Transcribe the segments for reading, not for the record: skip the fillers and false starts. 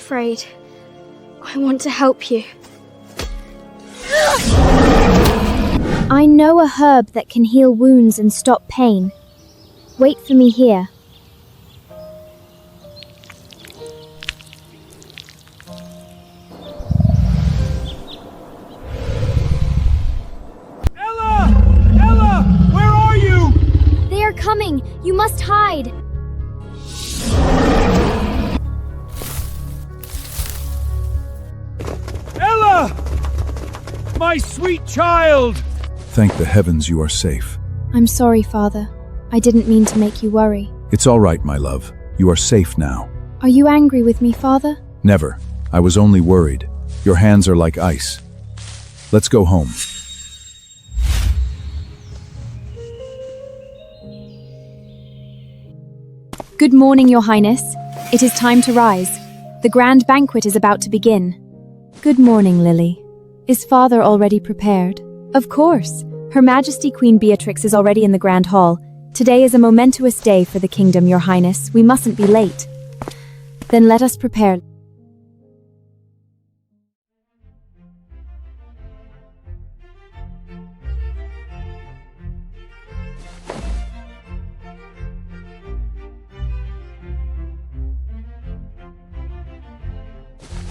afraid. I want to help you. I know a herb that can heal wounds and stop pain. Wait for me here. Ella! Where are you? They are coming! You must hide! Ella! My sweet child! Thank the heavens you are safe. I'm sorry, Father. I didn't mean to make you worry. It's all right, my love. You are safe now. Are you angry with me, Father? Never. I was only worried. Your hands are like ice. Let's go home. Good morning, Your Highness. It is time to rise. The grand banquet is about to begin. Good morning, Lily. Is Father already prepared? Of course. Her Majesty Queen Beatrix is already in the Grand Hall. Today is a momentous day for the kingdom, Your Highness. We mustn't be late. Then let us prepare.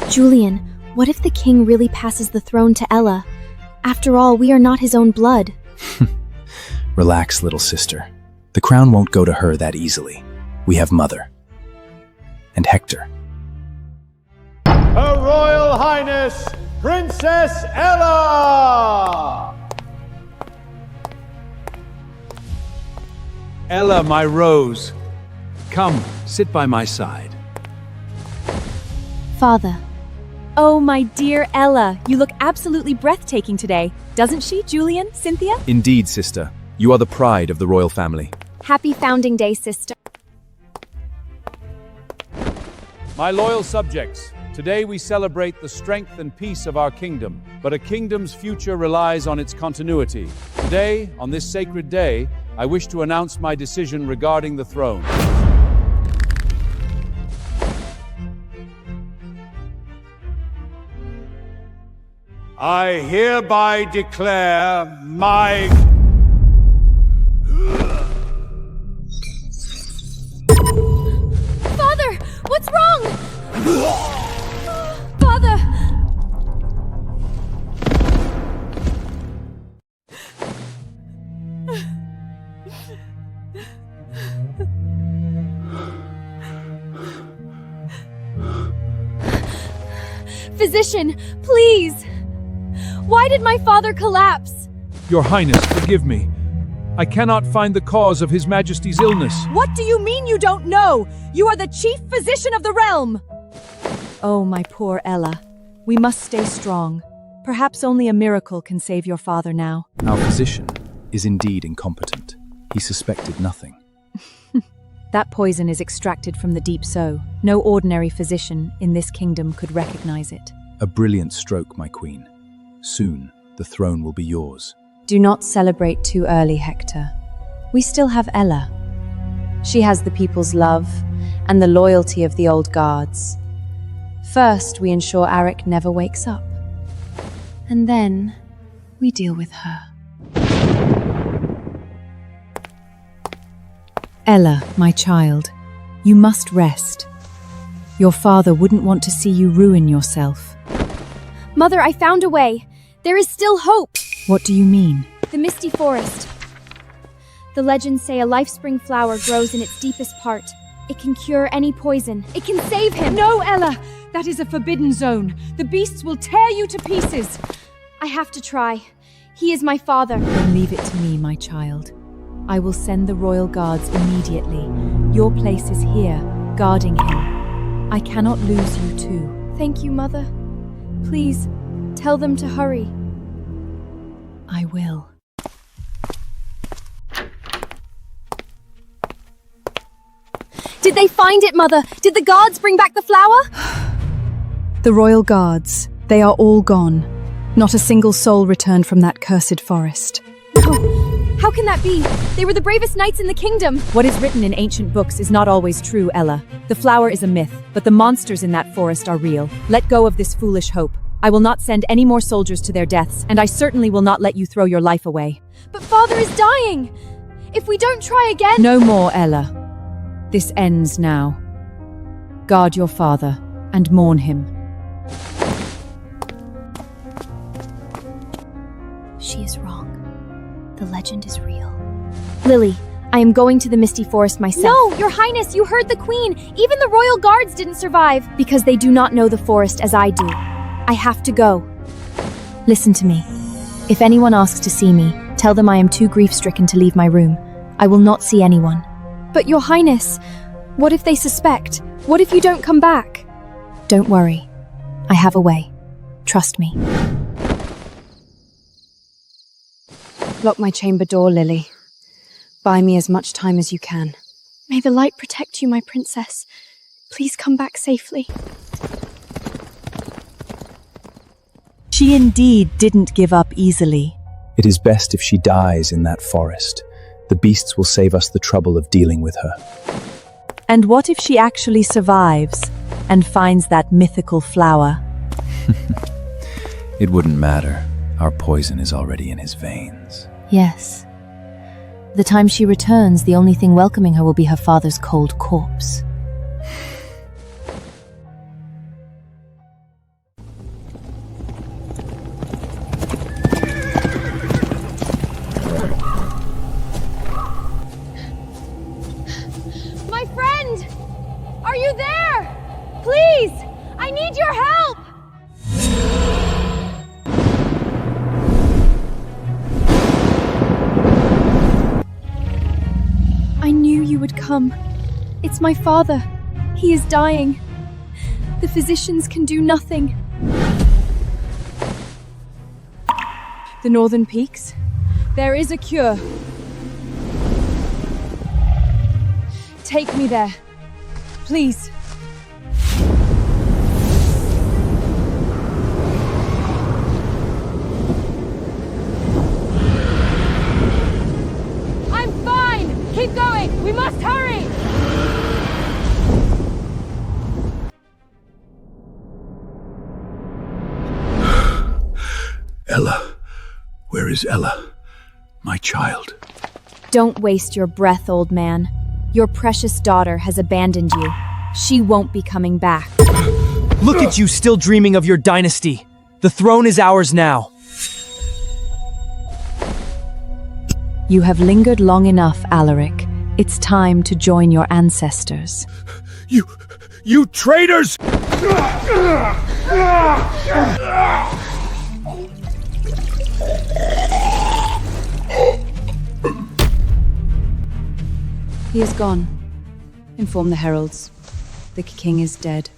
Julian, what if the king really passes the throne to Ella? After all, we are not his own blood. Relax, little sister. The crown won't go to her that easily. We have Mother. And Hector. Her Royal Highness, Princess Ella! Ella, my rose. Come, sit by my side. Father. Oh, my dear Ella, you look absolutely breathtaking today. Doesn't she, Julian, Cynthia? Indeed, sister. You are the pride of the royal family. Happy Founding Day, sister. My loyal subjects, today we celebrate the strength and peace of our kingdom, but a kingdom's future relies on its continuity. Today, on this sacred day, I wish to announce my decision regarding the throne. I hereby declare my... Father! What's wrong? Father! Physician, please! Why did my father collapse? Your Highness, forgive me. I cannot find the cause of His Majesty's illness. What do you mean you don't know? You are the chief physician of the realm! Oh, my poor Ella. We must stay strong. Perhaps only a miracle can save your father now. Our physician is indeed incompetent. He suspected nothing. That poison is extracted from the deep so. No ordinary physician in this kingdom could recognize it. A brilliant stroke, my queen. Soon, the throne will be yours. Do not celebrate too early, Hector. We still have Ella. She has the people's love and the loyalty of the old guards. First, we ensure Arik never wakes up. And then, we deal with her. Ella, my child, you must rest. Your father wouldn't want to see you ruin yourself. Mother, I found a way. There is still hope. What do you mean? The misty forest. The legends say a life-spring flower grows in its deepest part. It can cure any poison. It can save him. No, Ella! That is a forbidden zone. The beasts will tear you to pieces. I have to try. He is my father. Then leave it to me, my child. I will send the royal guards immediately. Your place is here, guarding him. I cannot lose you too. Thank you, Mother. Please, tell them to hurry. I will. Did they find it, Mother? Did the guards bring back the flower? The royal guards, they are all gone. Not a single soul returned from that cursed forest. No, How can that be? They were the bravest knights in the kingdom. What is written in ancient books is not always true, Ella. The flower is a myth, but the monsters in that forest are real. Let go of this foolish hope. I will not send any more soldiers to their deaths, and I certainly will not let you throw your life away. But father is dying! If we don't try again— No more, Ella. This ends now. Guard your father, and mourn him. She is wrong. The legend is real. Lily, I am going to the Misty Forest myself. No, Your Highness, you heard the Queen. Even the royal guards didn't survive. Because they do not know the forest as I do. I have to go. Listen to me. If anyone asks to see me, tell them I am too grief-stricken to leave my room. I will not see anyone. But Your Highness, what if they suspect? What if you don't come back? Don't worry. I have a way. Trust me. Lock my chamber door, Lily. Buy me as much time as you can. May the light protect you, my princess. Please come back safely. She indeed didn't give up easily. It is best if she dies in that forest. The beasts will save us the trouble of dealing with her. And what if she actually survives and finds that mythical flower? It wouldn't matter. Our poison is already in his veins. Yes. The time she returns, the only thing welcoming her will be her father's cold corpse. My friend! Are you there? Please! I need your help! I knew you would come. It's my father. He is dying. The physicians can do nothing. The northern peaks? There is a cure. Take me there. Please. I'm fine! Keep going! We must hurry! Ella. Where is Ella? My child. Don't waste your breath, old man. Your precious daughter has abandoned you. She won't be coming back. Look at you still dreaming of your dynasty. The throne is ours now. You have lingered long enough, Alaric. It's time to join your ancestors. You traitors! He is gone. Inform the heralds. The king is dead.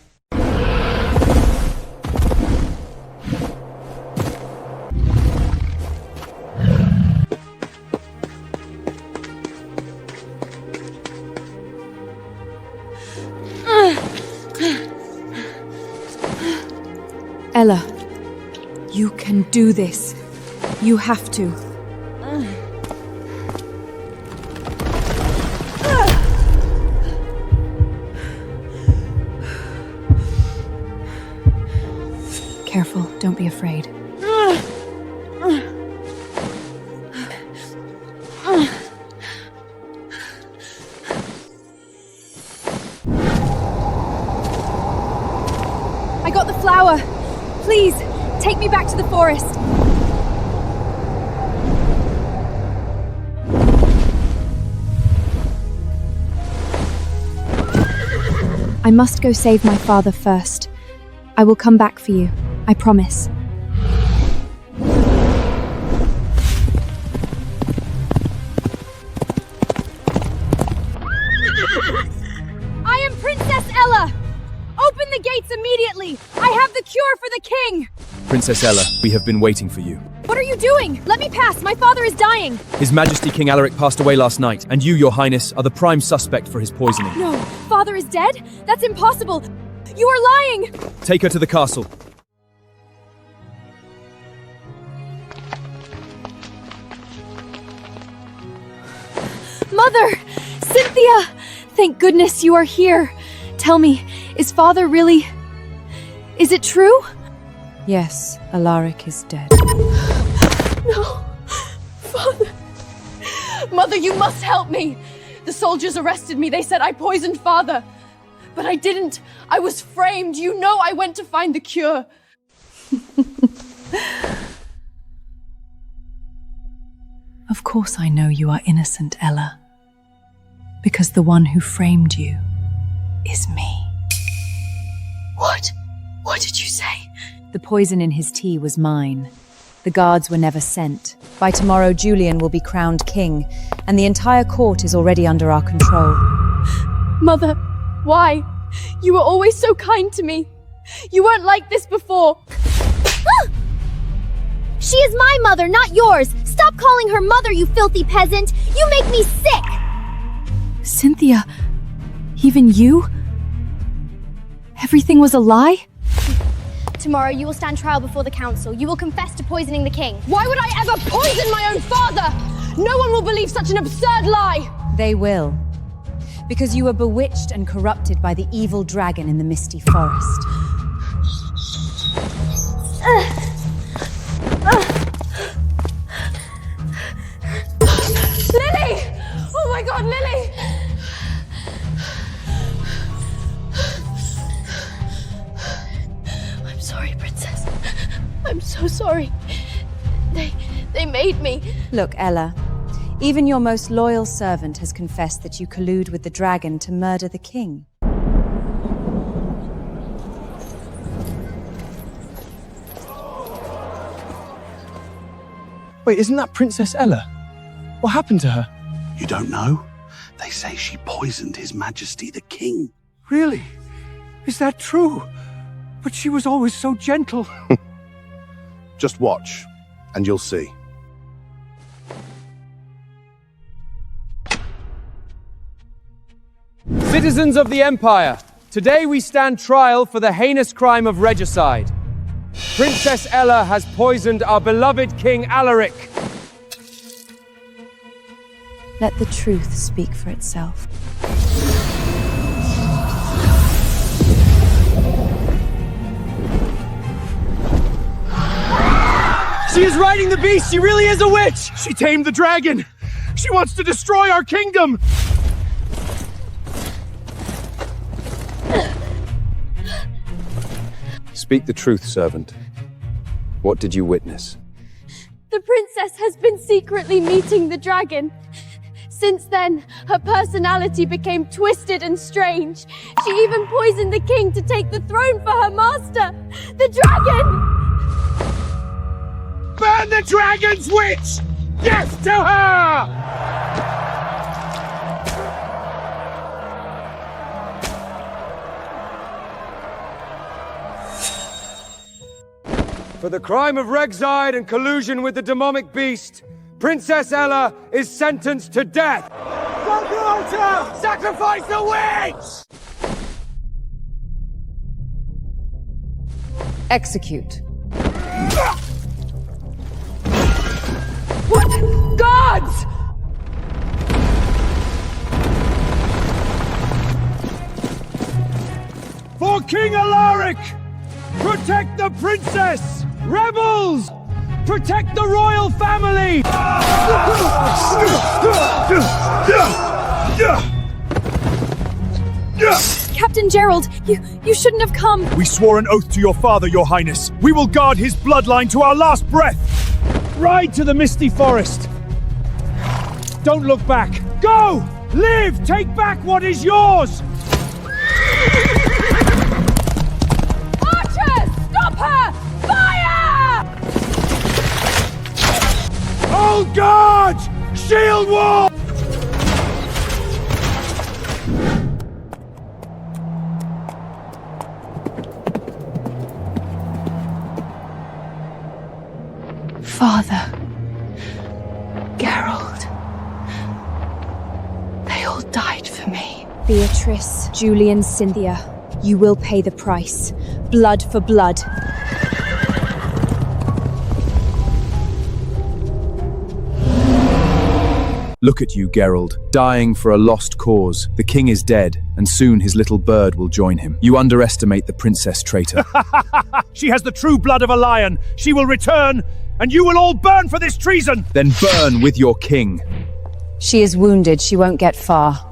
Ella, you can do this. You have to. Careful, don't be afraid. I got the flower! Please, take me back to the forest! I must go save my father first. I will come back for you. I promise. I am Princess Ella! Open the gates immediately! I have the cure for the king! Princess Ella, we have been waiting for you. What are you doing? Let me pass! My father is dying! His Majesty King Alaric passed away last night, and you, Your Highness, are the prime suspect for his poisoning. No! Father is dead? That's impossible! You are lying! Take her to the castle. Mother! Cynthia! Thank goodness you are here. Tell me, is father really... Is it true? Yes, Alaric is dead. No! Father! Mother, you must help me! The soldiers arrested me. They said I poisoned father. But I didn't. I was framed. You know I went to find the cure. Of course I know you are innocent, Ella. Because the one who framed you is me. What? What did you say? The poison in his tea was mine. The guards were never sent. By tomorrow, Julian will be crowned king, and the entire court is already under our control. Mother, why? You were always so kind to me. You weren't like this before. She is my mother, not yours. Stop calling her mother, you filthy peasant. You make me sick. Cynthia, even you? Everything was a lie? Tomorrow you will stand trial before the council. You will confess to poisoning the king. Why would I ever poison my own father? No one will believe such an absurd lie. They will. Because you were bewitched and corrupted by the evil dragon in the misty forest. Lily! Oh my God, Lily! I'm sorry, Princess. I'm so sorry. They made me. Look, Ella, even your most loyal servant has confessed that you collude with the dragon to murder the king. Wait, isn't that Princess Ella? What happened to her? You don't know? They say she poisoned His Majesty the King. Really? Is that true? But she was always so gentle. Just watch, and you'll see. Citizens of the Empire, today we stand trial for the heinous crime of regicide. Princess Ella has poisoned our beloved King Alaric. Let the truth speak for itself. She is riding the beast! She really is a witch! She tamed the dragon! She wants to destroy our kingdom! Speak the truth, servant. What did you witness? The princess has been secretly meeting the dragon. Since then, her personality became twisted and strange. She even poisoned the king to take the throne for her master, the dragon! Burn the dragon's witch! Yes to her! For the crime of regicide and collusion with the demonic beast, Princess Ella is sentenced to death! From the altar! Sacrifice the witch! Execute. What? Guards! For King Alaric! Protect the princess! Rebels! Protect the royal family! Captain Gerald, you shouldn't have come. We swore an oath to your father, your highness. We will guard his bloodline to our last breath. Ride to the misty forest! Don't look back! Go! Live! Take back what is yours! Archers! Stop her! Fire! Hold guard! Shield wall! Father. Gerald. They all died for me. Beatrice, Julian, Cynthia, you will pay the price. Blood for blood. Look at you, Gerald, dying for a lost cause. The king is dead, and soon his little bird will join him. You underestimate the princess, traitor. She has the true blood of a lion. She will return, and you will all burn for this treason! Then burn with your king. She is wounded. She won't get far.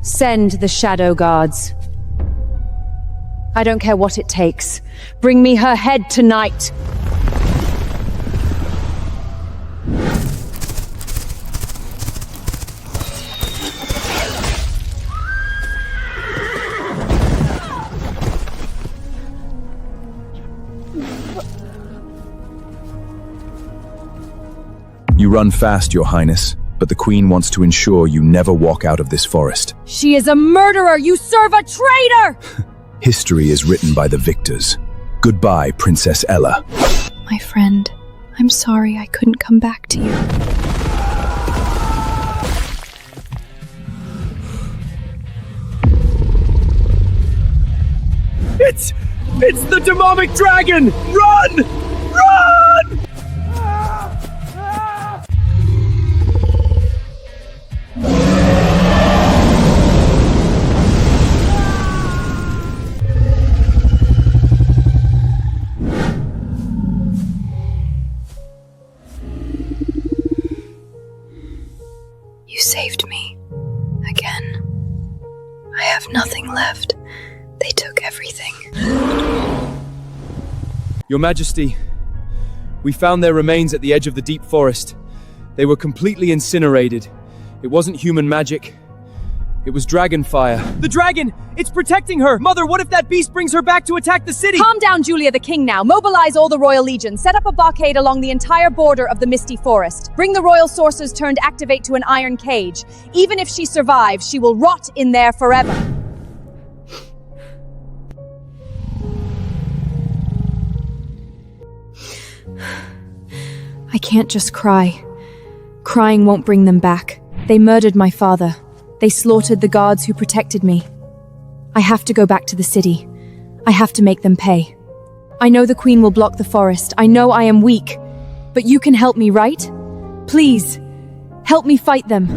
Send the shadow guards. I don't care what it takes. Bring me her head tonight. You run fast, Your Highness, but the Queen wants to ensure you never walk out of this forest. She is a murderer! You serve a traitor! History is written by the victors. Goodbye, Princess Ella. My friend, I'm sorry I couldn't come back to you. It's the demonic dragon! Run! Run! You saved me. Again. I have nothing left. They took everything. Your Majesty, we found their remains at the edge of the deep forest. They were completely incinerated. It wasn't human magic. It was dragon fire. The dragon! It's protecting her! Mother, what if that beast brings her back to attack the city? Calm down, Julia the King now. Mobilize all the royal legion. Set up a blockade along the entire border of the Misty Forest. Bring the royal sorcerers turned activate to an iron cage. Even if she survives, she will rot in there forever. I can't just cry. Crying won't bring them back. They murdered my father. They slaughtered the guards who protected me. I have to go back to the city. I have to make them pay. I know the Queen will block the forest. I know I am weak. But you can help me, right? Please, help me fight them.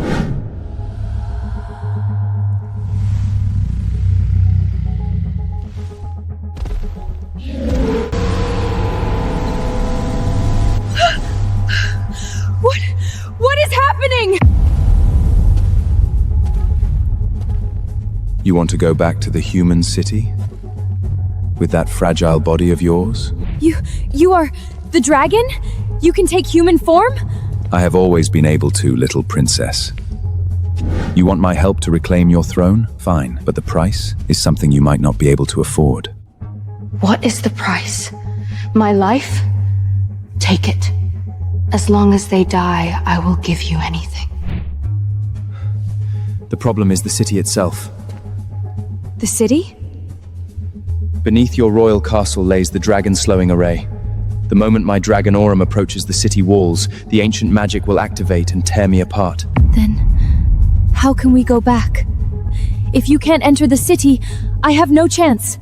What is happening? You want to go back to the human city? With that fragile body of yours? You are the dragon? You can take human form? I have always been able to, little princess. You want my help to reclaim your throne? Fine, but the price is something you might not be able to afford. What is the price? My life? Take it. As long as they die, I will give you anything. The problem is the city itself. The city? Beneath your royal castle lays the dragon-slowing array. The moment my dragon Aurum approaches the city walls, the ancient magic will activate and tear me apart. Then, how can we go back? If you can't enter the city, I have no chance.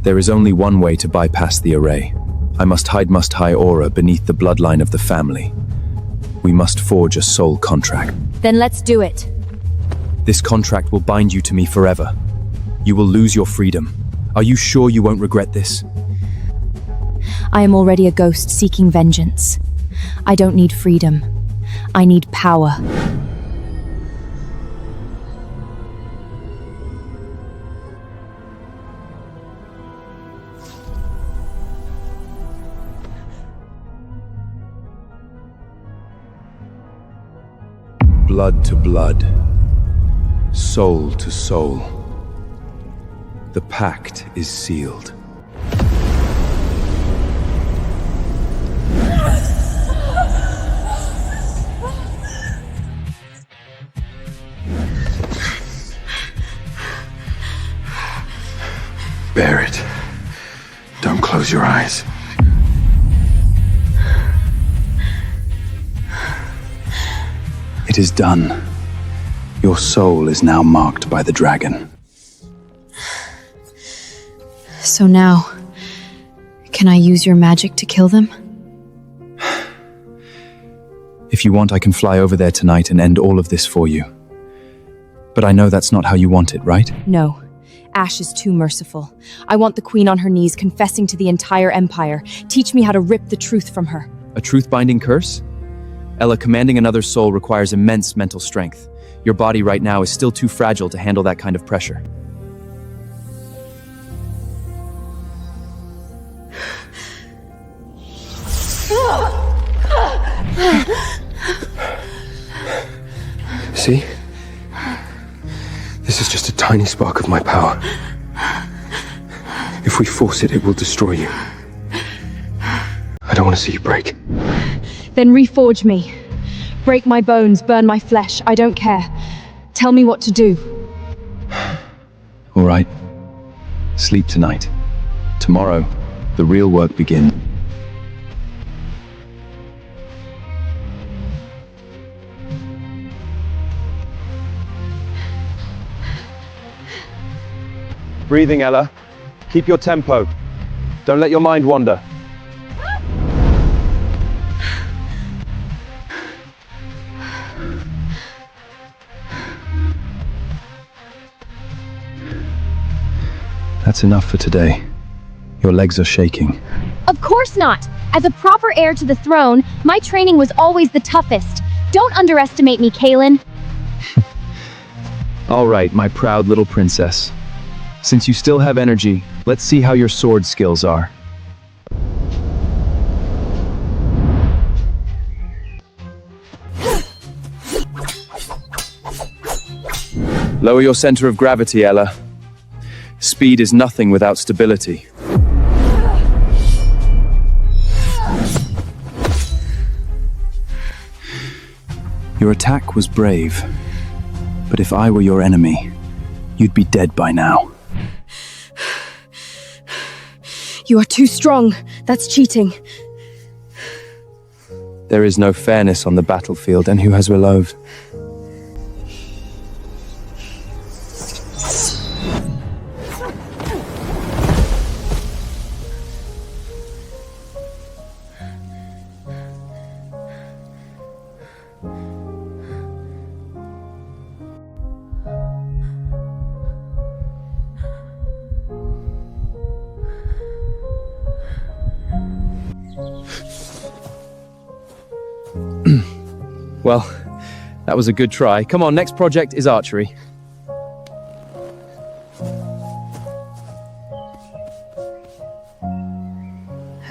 There is only one way to bypass the array. I must hide Aura beneath the bloodline of the family. We must forge a soul contract. Then let's do it. This contract will bind you to me forever. You will lose your freedom. Are you sure you won't regret this? I am already a ghost seeking vengeance. I don't need freedom. I need power. Blood to blood, soul to soul. The pact is sealed. Bear it. Don't close your eyes. It is done. Your soul is now marked by the dragon. So now, can I use your magic to kill them? If you want, I can fly over there tonight and end all of this for you. But I know that's not how you want it, right? No. Ash is too merciful. I want the queen on her knees confessing to the entire empire. Teach me how to rip the truth from her. A truth-binding curse? Ella, commanding another soul requires immense mental strength. Your body right now is still too fragile to handle that kind of pressure. See? This is just a tiny spark of my power. If we force it, it will destroy you. I don't want to see you break. Then reforge me. Break my bones, burn my flesh. I don't care. Tell me what to do. All right. Sleep tonight. Tomorrow, the real work begins. Breathing, Ella. Keep your tempo. Don't let your mind wander. That's enough for today. Your legs are shaking. Of course not! As a proper heir to the throne, my training was always the toughest. Don't underestimate me, Kaylin. All right, my proud little princess. Since you still have energy, let's see how your sword skills are. Lower your center of gravity, Ella. Speed is nothing without stability. Your attack was brave, but if I were your enemy, you'd be dead by now. You are too strong. That's cheating. There is no fairness on the battlefield, and who has reloved? Well, that was a good try. Come on, next project is archery.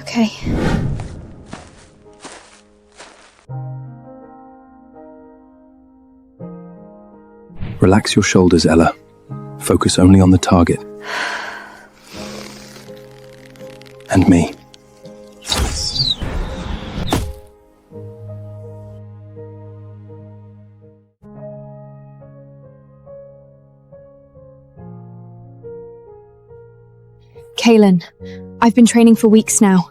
Okay. Relax your shoulders, Ella. Focus only on the target. And me. Kaylin, I've been training for weeks now.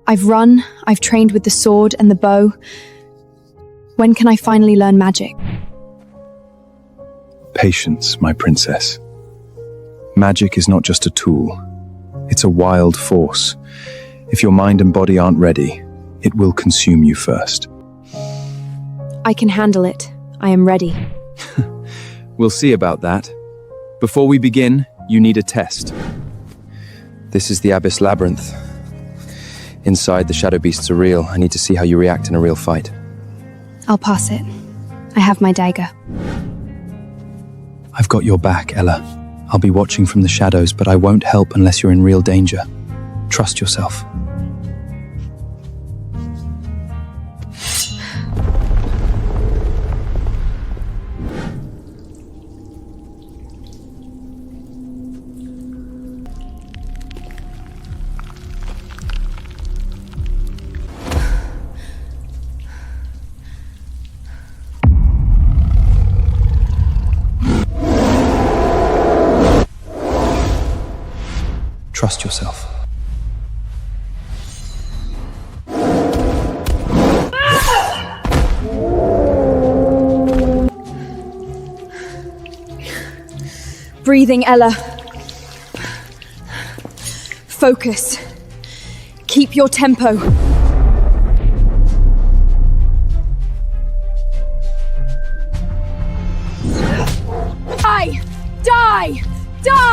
I've run, I've trained with the sword and the bow. When can I finally learn magic? Patience, my princess. Magic is not just a tool. It's a wild force. If your mind and body aren't ready, it will consume you first. I can handle it. I am ready. We'll see about that. Before we begin, you need a test. This is the Abyss Labyrinth. Inside, the shadow beasts are real. I need to see how you react in a real fight. I'll pass it. I have my dagger. I've got your back, Ella. I'll be watching from the shadows, but I won't help unless you're in real danger. Trust yourself. Trust yourself. Breathing, Ella. Focus. Keep your tempo.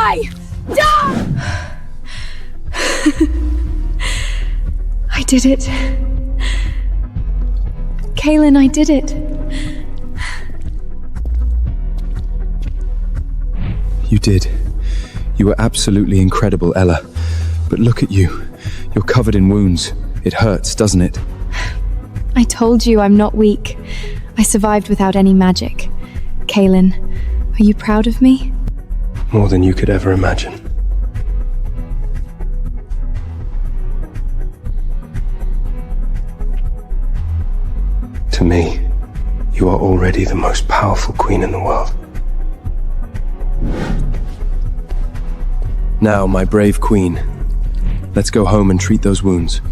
Die! Die! I did it. Kaylin, I did it. You did. You were absolutely incredible, Ella. But look at you. You're covered in wounds. It hurts, doesn't it? I told you I'm not weak. I survived without any magic. Kaylin, are you proud of me? More than you could ever imagine. To me, you are already the most powerful queen in the world. Now, my brave queen, let's go home and treat those wounds.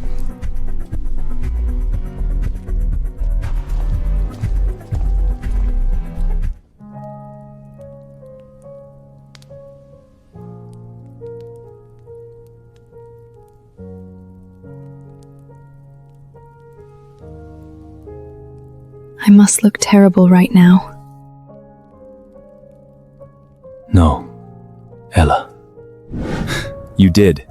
I must look terrible right now. No, Ella. You did.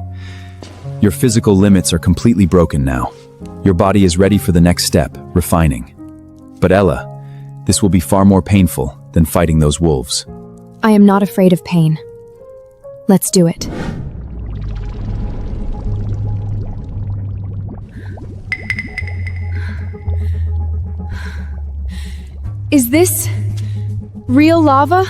Your physical limits are completely broken now. Your body is ready for the next step, refining. But Ella, this will be far more painful than fighting those wolves. I am not afraid of pain. Let's do it. Is this real lava?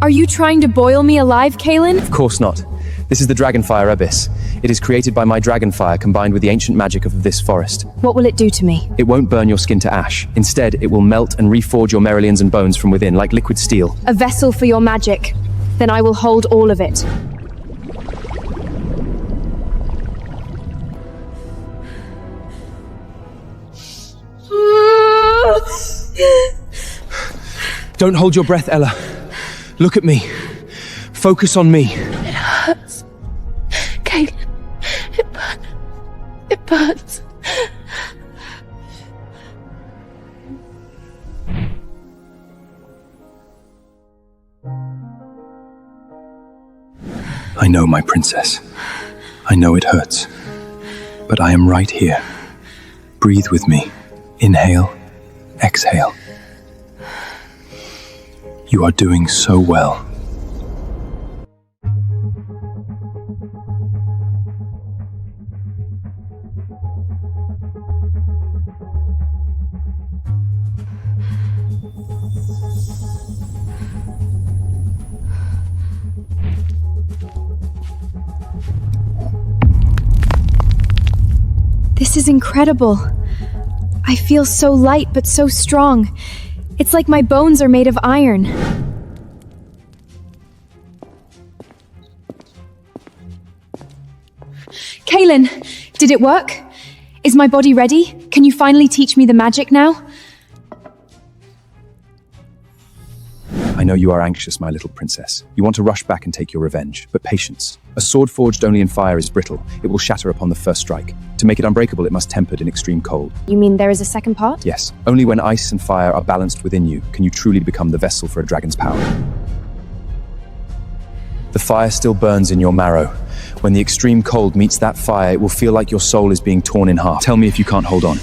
Are you trying to boil me alive, Kaylin? Of course not. This is the Dragonfire Abyss. It is created by my dragonfire combined with the ancient magic of this forest. What will it do to me? It won't burn your skin to ash. Instead, it will melt and reforge your Merilians and bones from within, like liquid steel. A vessel for your magic. Then I will hold all of it. Don't hold your breath, Ella. Look at me. Focus on me. It hurts. Kaylin, it burns. It burns. I know, my princess. I know it hurts. But I am right here. Breathe with me. Inhale, exhale. You are doing so well. This is incredible. I feel so light but so strong. It's like my bones are made of iron. Kaylin, did it work? Is my body ready? Can you finally teach me the magic now? I know you are anxious, my little princess. You want to rush back and take your revenge, but patience. A sword forged only in fire is brittle. It will shatter upon the first strike. To make it unbreakable, it must tempered in extreme cold. You mean there is a second part? Yes. Only when ice and fire are balanced within you can you truly become the vessel for a dragon's power. The fire still burns in your marrow. When the extreme cold meets that fire, it will feel like your soul is being torn in half. Tell me if you can't hold on.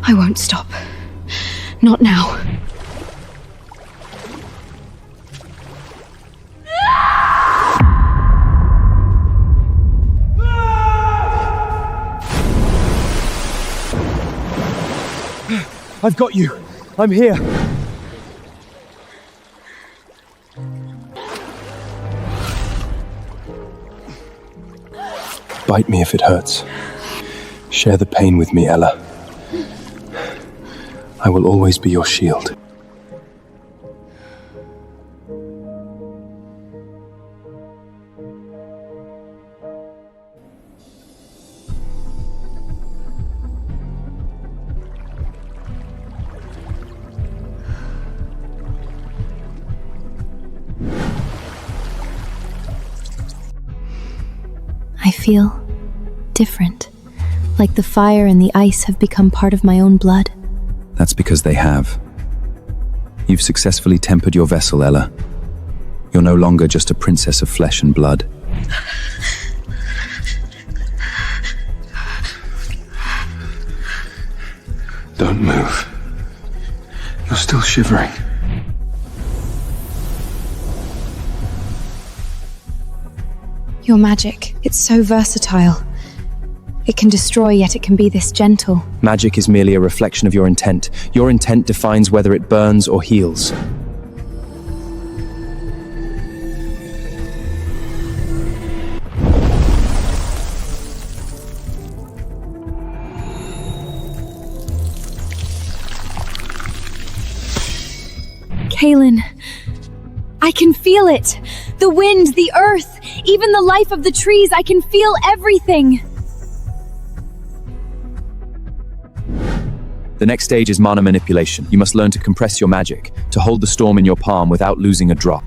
I won't stop. Not now. I've got you. I'm here. Bite me if it hurts. Share the pain with me, Ella. I will always be your shield. I feel different, like the fire and the ice have become part of my own blood. That's because they have. You've successfully tempered your vessel, Ella. You're no longer just a princess of flesh and blood. Don't move. You're still shivering. Your magic, it's so versatile. It can destroy, yet it can be this gentle. Magic is merely a reflection of your intent. Your intent defines whether it burns or heals. Kaylin, I can feel it. The wind, the earth, even the life of the trees, I can feel everything. The next stage is mana manipulation. You must learn to compress your magic, to hold the storm in your palm without losing a drop.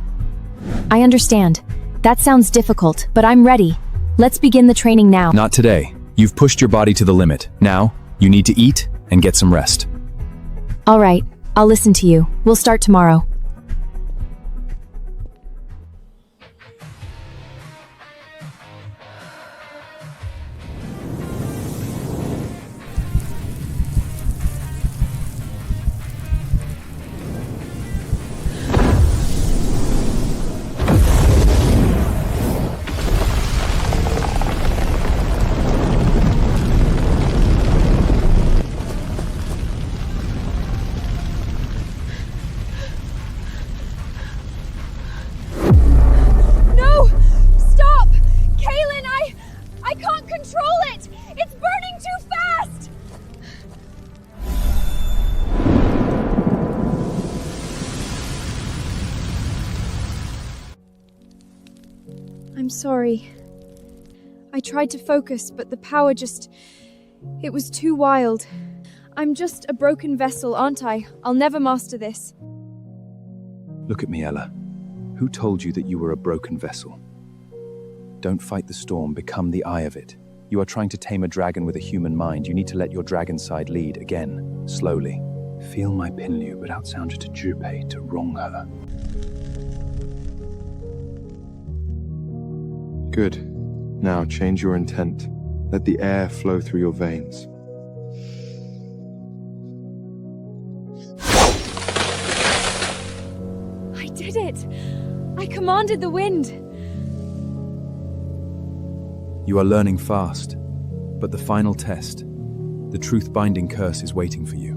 I understand. That sounds difficult, but I'm ready. Let's begin the training now. Not today. You've pushed your body to the limit. Now, you need to eat and get some rest. All right, I'll listen to you. We'll start tomorrow. I'm sorry. I tried to focus, but the power it was too wild. I'm just a broken vessel, aren't I? I'll never master this. Look at me, Ella. Who told you that you were a broken vessel? Don't fight the storm, become the eye of it. You are trying to tame a dragon with a human mind. You need to let your dragon side lead, again, slowly. Feel my pinliu, but outsound her to Jupe, to wrong her. Good. Now change your intent. Let the air flow through your veins. I did it! I commanded the wind! You are learning fast, but the final test, the truth-binding curse, is waiting for you.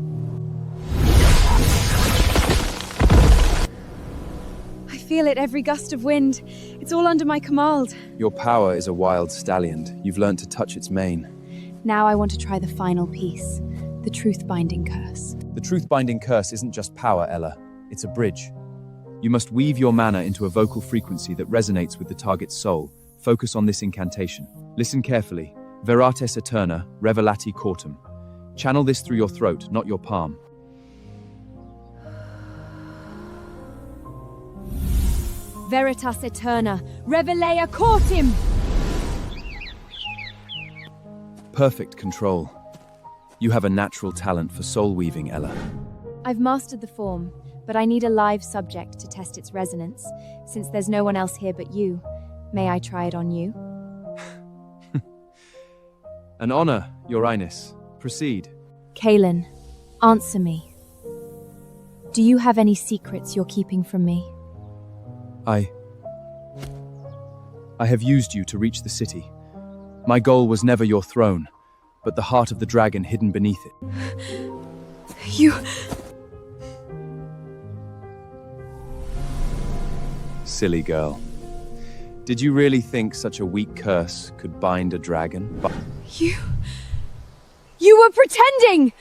I feel it every gust of wind. It's all under my command. Your power is a wild stallion. You've learned to touch its mane. Now I want to try the final piece, the truth-binding curse. The truth-binding curse isn't just power, Ella. It's a bridge. You must weave your mana into a vocal frequency that resonates with the target's soul. Focus on this incantation. Listen carefully. Verates Eterna, Revelati Cortum. Channel this through your throat, not your palm. Veritas Eterna, Revelea Cortim! Perfect control. You have a natural talent for soul weaving, Ella. I've mastered the form, but I need a live subject to test its resonance. Since there's no one else here but you, may I try it on you? An honor, Your Highness. Proceed. Kaylin, answer me. Do you have any secrets you're keeping from me? I have used you to reach the city. My goal was never your throne, but the heart of the dragon hidden beneath it. You... Silly girl. Did you really think such a weak curse could bind a dragon? You were pretending!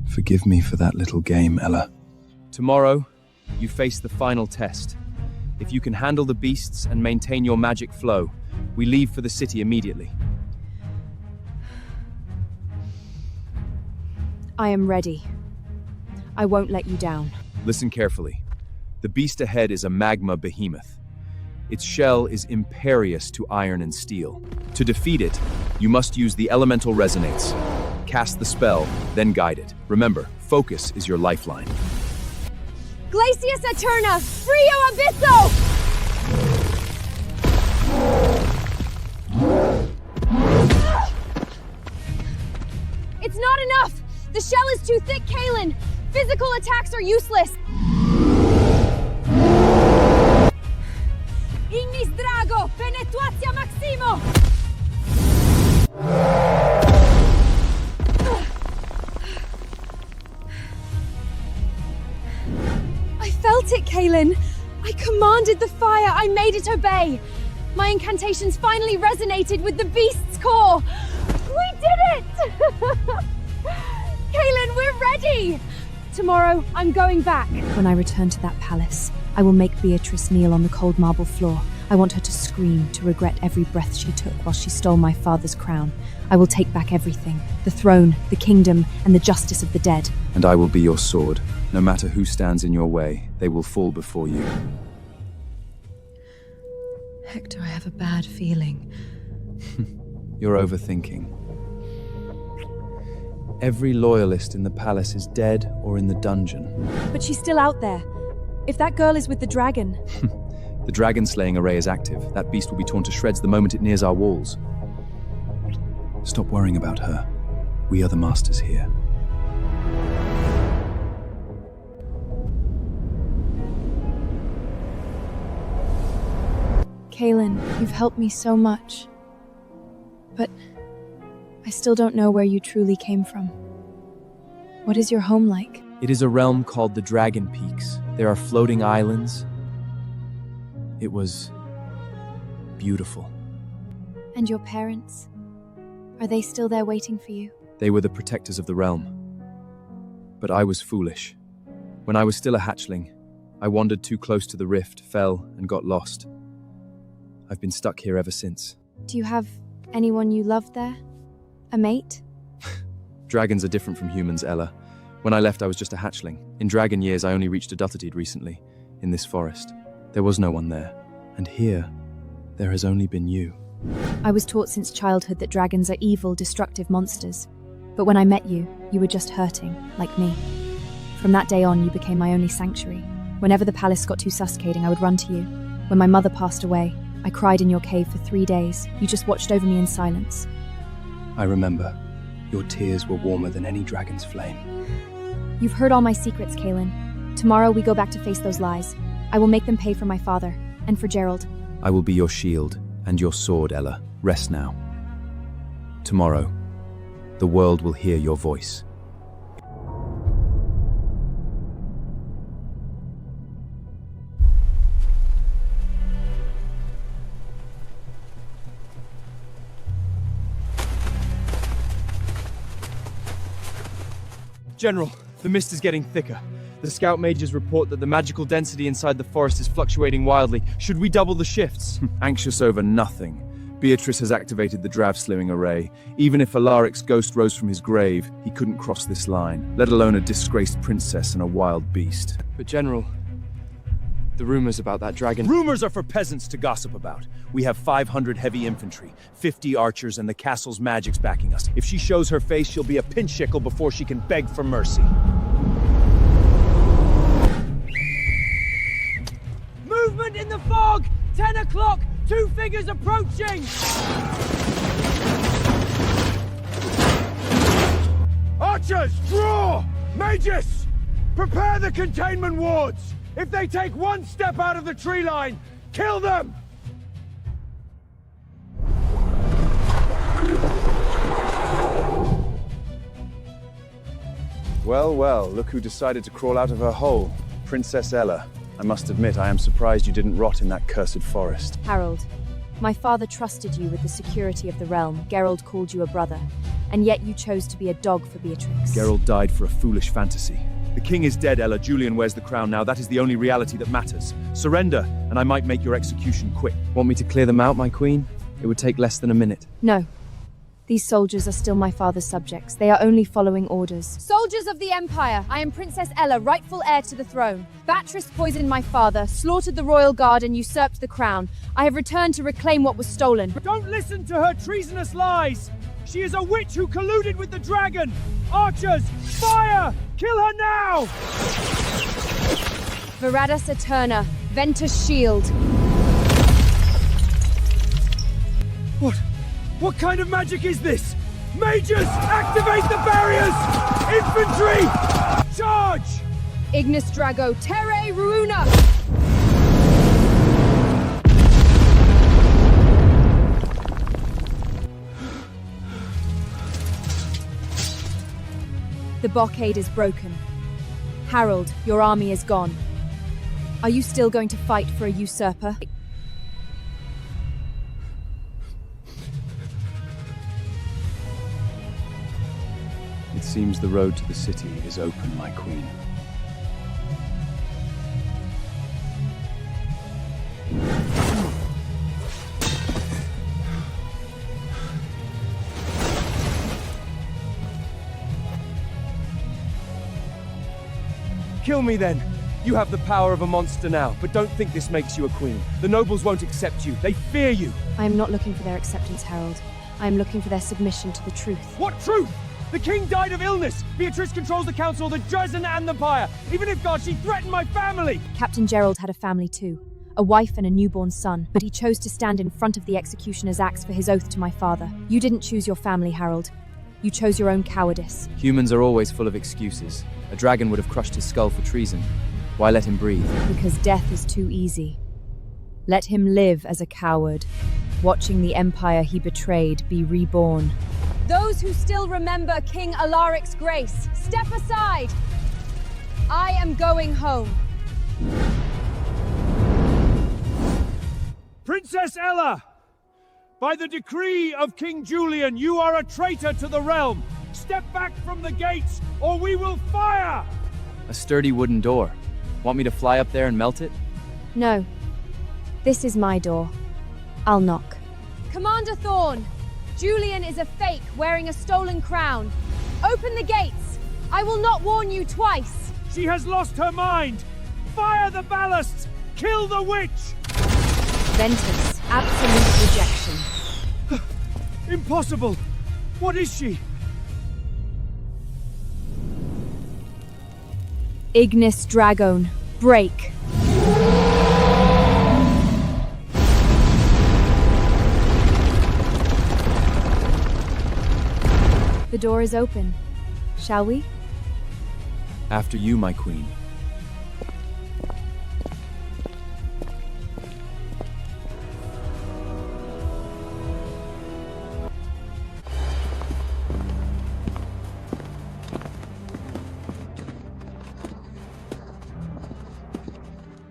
Forgive me for that little game, Ella. Tomorrow, you face the final test. If you can handle the beasts and maintain your magic flow, we leave for the city immediately. I am ready. I won't let you down. Listen carefully. The beast ahead is a magma behemoth. Its shell is imperious to iron and steel. To defeat it, you must use the elemental resonates. Cast the spell, then guide it. Remember, focus is your lifeline. Glacius Eterna, Frio Abysso! It's not enough! The shell is too thick, Kaelin! Physical attacks are useless! Ignis Drago, Penetuatia Maximo! I felt it, Kaelin! I commanded the fire, I made it obey! My incantations finally resonated with the beast's core! We did it! Kaelin, we're ready! Tomorrow, I'm going back. When I return to that palace, I will make Beatrice kneel on the cold marble floor. I want her to scream, to regret every breath she took while she stole my father's crown. I will take back everything, the throne, the kingdom, and the justice of the dead. And I will be your sword. No matter who stands in your way, they will fall before you. Hector, I have a bad feeling. You're overthinking. Every loyalist in the palace is dead or in the dungeon. But she's still out there. If that girl is with the dragon... The dragon-slaying array is active. That beast will be torn to shreds the moment it nears our walls. Stop worrying about her. We are the masters here. Kaelin, you've helped me so much. But I still don't know where you truly came from. What is your home like? It is a realm called the Dragon Peaks. There are floating islands. It was beautiful. And your parents? Are they still there waiting for you? They were the protectors of the realm. But I was foolish. When I was still a hatchling, I wandered too close to the rift, fell, and got lost. I've been stuck here ever since. Do you have anyone you love there? A mate? Dragons are different from humans, Ella. When I left, I was just a hatchling. In dragon years, I only reached adulthood recently, in this forest. There was no one there. And here, there has only been you. I was taught since childhood that dragons are evil, destructive monsters. But when I met you, you were just hurting, like me. From that day on, you became my only sanctuary. Whenever the palace got too suffocating, I would run to you. When my mother passed away, I cried in your cave for 3 days. You just watched over me in silence. I remember. Your tears were warmer than any dragon's flame. You've heard all my secrets, Kaelin. Tomorrow we go back to face those lies. I will make them pay for my father, and for Gerald. I will be your shield and your sword, Ella. Rest now. Tomorrow, the world will hear your voice. General, the mist is getting thicker. The scout mages report that the magical density inside the forest is fluctuating wildly. Should we double the shifts? Anxious over nothing. Beatrice has activated the drav-slewing array. Even if Alaric's ghost rose from his grave, he couldn't cross this line, let alone a disgraced princess and a wild beast. But General, the rumors about that dragon... Rumors are for peasants to gossip about. We have 500 heavy infantry, 50 archers, and the castle's magics backing us. If she shows her face, she'll be a pinchicle before she can beg for mercy. Movement in the fog! 10 o'clock! 2 figures approaching! Archers, draw! Magus, prepare the containment wards! If they take 1 step out of the tree line, kill them! Well, well, look who decided to crawl out of her hole. Princess Ella. I must admit, I am surprised you didn't rot in that cursed forest. Harold, my father trusted you with the security of the realm. Gerald called you a brother, and yet you chose to be a dog for Beatrix. Gerald died for a foolish fantasy. The king is dead, Ella. Julian wears the crown now. That is the only reality that matters. Surrender, and I might make your execution quick. Want me to clear them out, my queen? It would take less than a minute. No. These soldiers are still my father's subjects. They are only following orders. Soldiers of the Empire, I am Princess Ella, rightful heir to the throne. Batrice poisoned my father, slaughtered the royal guard, and usurped the crown. I have returned to reclaim what was stolen. Don't listen to her treasonous lies! She is a witch who colluded with the dragon! Archers, fire! Kill her now! Verada Saturna, Ventus shield. What kind of magic is this? Mages, activate the barriers! Infantry, charge! Ignis Drago, Terre Ruuna! The blockade is broken. Harold, your army is gone. Are you still going to fight for a usurper? It seems the road to the city is open, my queen. Kill me then. You have the power of a monster now, but don't think this makes you a queen. The nobles won't accept you. They fear you. I am not looking for their acceptance, Harold. I am looking for their submission to the truth. What truth? The king died of illness. Beatrice controls the council, the Dresden and the Empire. Even if God, she threatened my family. Captain Gerald had a family too. A wife and a newborn son, but he chose to stand in front of the executioner's axe for his oath to my father. You didn't choose your family, Harold. You chose your own cowardice. Humans are always full of excuses. A dragon would have crushed his skull for treason. Why let him breathe? Because death is too easy. Let him live as a coward, watching the empire he betrayed be reborn. Those who still remember King Alaric's grace, step aside! I am going home. Princess Ella! By the decree of King Julian, you are a traitor to the realm. Step back from the gates, or we will fire! A sturdy wooden door. Want me to fly up there and melt it? No. This is my door. I'll knock. Commander Thorne, Julian is a fake wearing a stolen crown. Open the gates. I will not warn you twice. She has lost her mind. Fire the ballasts. Kill the witch. Ventus, absolute rejection. Impossible. What is she? Ignis Dragon, break. The door is open. Shall we? After you, my queen.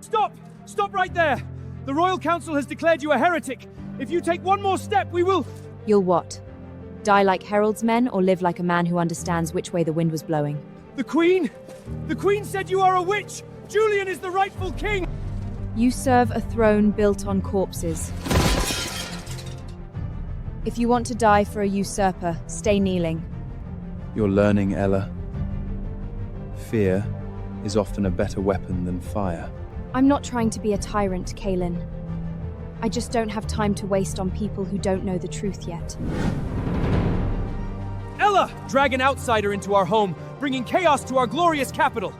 Stop! Stop right there! The Royal Council has declared you a heretic. If you take one more step, we will... You'll what? Die like Harold's men, or live like a man who understands which way the wind was blowing? The Queen? The Queen said you are a witch! Julian is the rightful king! You serve a throne built on corpses. If you want to die for a usurper, stay kneeling. You're learning, Ella. Fear is often a better weapon than fire. I'm not trying to be a tyrant, Kaelin. I just don't have time to waste on people who don't know the truth yet. Ella! Drag an outsider into our home, bringing chaos to our glorious capital.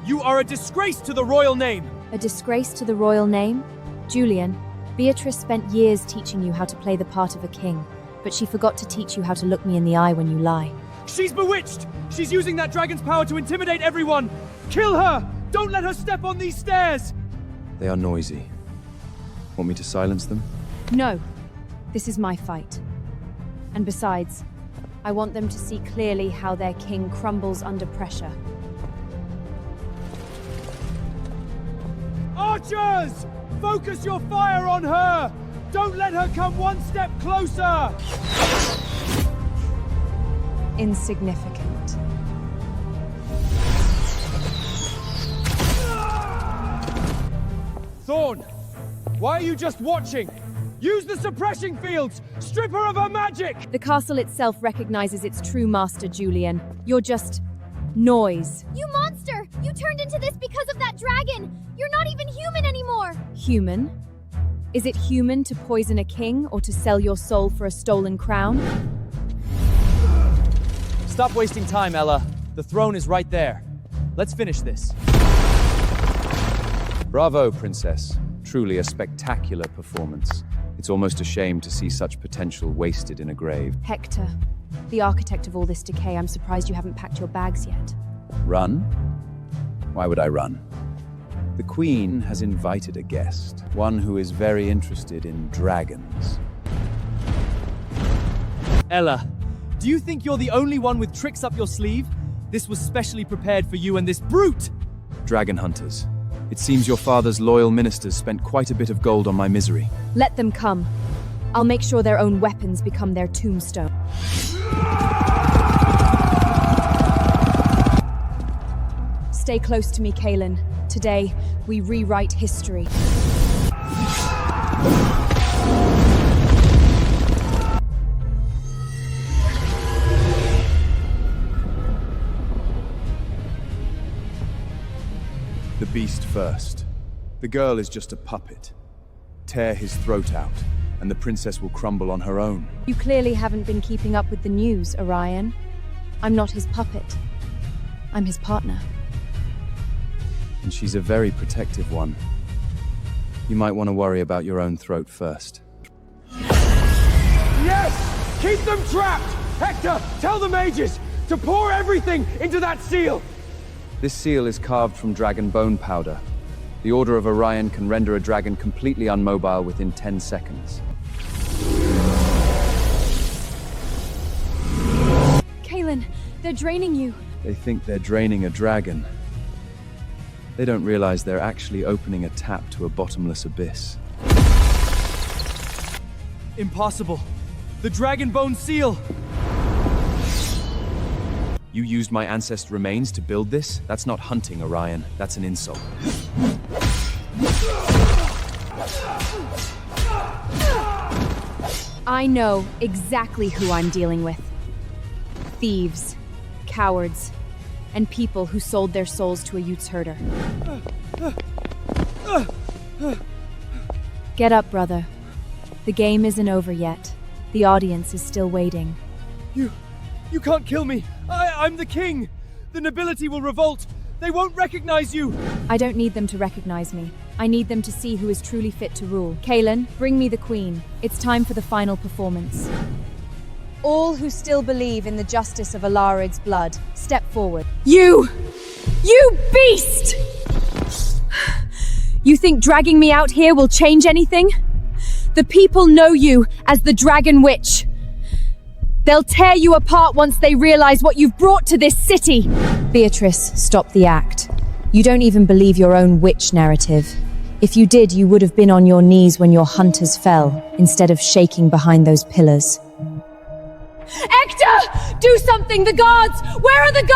You are a disgrace to the royal name. A disgrace to the royal name? Julian, Beatrice spent years teaching you how to play the part of a king, but she forgot to teach you how to look me in the eye when you lie. She's bewitched! She's using that dragon's power to intimidate everyone! Kill her! Don't let her step on these stairs! They are noisy. Want me to silence them? No. This is my fight. And besides, I want them to see clearly how their king crumbles under pressure. Archers! Focus your fire on her! Don't let her come one step closer! Insignificant. Thorne! Why are you just watching? Use the suppressing fields! Strip her of her magic! The castle itself recognizes its true master, Julian. You're just noise. You monster! You turned into this because of that dragon! You're not even human anymore! Human? Is it human to poison a king or to sell your soul for a stolen crown? Stop wasting time, Ella. The throne is right there. Let's finish this. Bravo, Princess. Truly a spectacular performance. It's almost a shame to see such potential wasted in a grave. Hector, the architect of all this decay, I'm surprised you haven't packed your bags yet. Run? Why would I run? The Queen has invited a guest, one who is very interested in dragons. Ella, do you think you're the only one with tricks up your sleeve? This was specially prepared for you and this brute! Dragon hunters. It seems your father's loyal ministers spent quite a bit of gold on my misery. Let them come. I'll make sure their own weapons become their tombstone. Stay close to me, Kaelin. Today, we rewrite history. The beast first. The girl is just a puppet. Tear his throat out, and the princess will crumble on her own. You clearly haven't been keeping up with the news, Orion. I'm not his puppet. I'm his partner. And she's a very protective one. You might want to worry about your own throat first. Yes! Keep them trapped! Hector, tell the mages to pour everything into that seal! This seal is carved from dragon bone powder. The Order of Orion can render a dragon completely unmobile within 10 seconds. Kaelin, they're draining you. They think they're draining a dragon. They don't realize they're actually opening a tap to a bottomless abyss. Impossible. The dragon bone seal! You used my ancestor remains to build this? That's not hunting, Orion. That's an insult. I know exactly who I'm dealing with. Thieves, cowards, and people who sold their souls to a Utes herder. Get up, brother. The game isn't over yet. The audience is still waiting. You can't kill me! I'm the king! The nobility will revolt! They won't recognize you! I don't need them to recognize me. I need them to see who is truly fit to rule. Kaelin, bring me the queen. It's time for the final performance. All who still believe in the justice of Alaric's blood, step forward. You beast! You think dragging me out here will change anything? The people know you as the Dragon Witch. They'll tear you apart once they realize what you've brought to this city. Beatrice, stop the act. You don't even believe your own witch narrative. If you did, you would have been on your knees when your hunters fell, instead of shaking behind those pillars. Hector! Do something! The guards! Where are the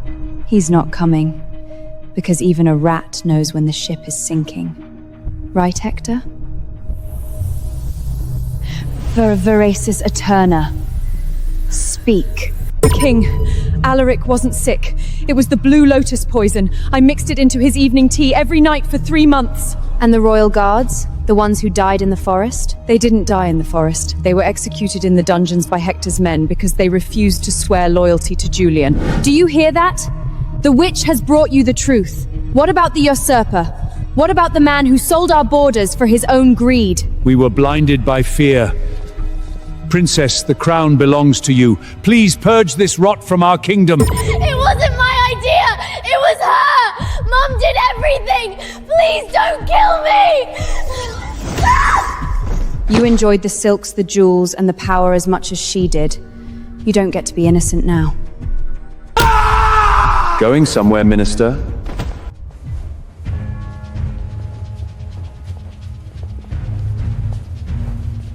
guards? He's not coming, because even a rat knows when the ship is sinking. Right, Hector? Veracis Eterna. Speak. King, Alaric wasn't sick. It was the blue lotus poison. I mixed it into his evening tea every night for 3 months. And the royal guards? The ones who died in the forest? They didn't die in the forest. They were executed in the dungeons by Hector's men because they refused to swear loyalty to Julian. Do you hear that? The witch has brought you the truth. What about the usurper? What about the man who sold our borders for his own greed? We were blinded by fear. Princess, the crown belongs to you. Please purge this rot from our kingdom. It wasn't my idea! It was her! Mom did everything! Please don't kill me! You enjoyed the silks, the jewels, and the power as much as she did. You don't get to be innocent now. Going somewhere, Minister?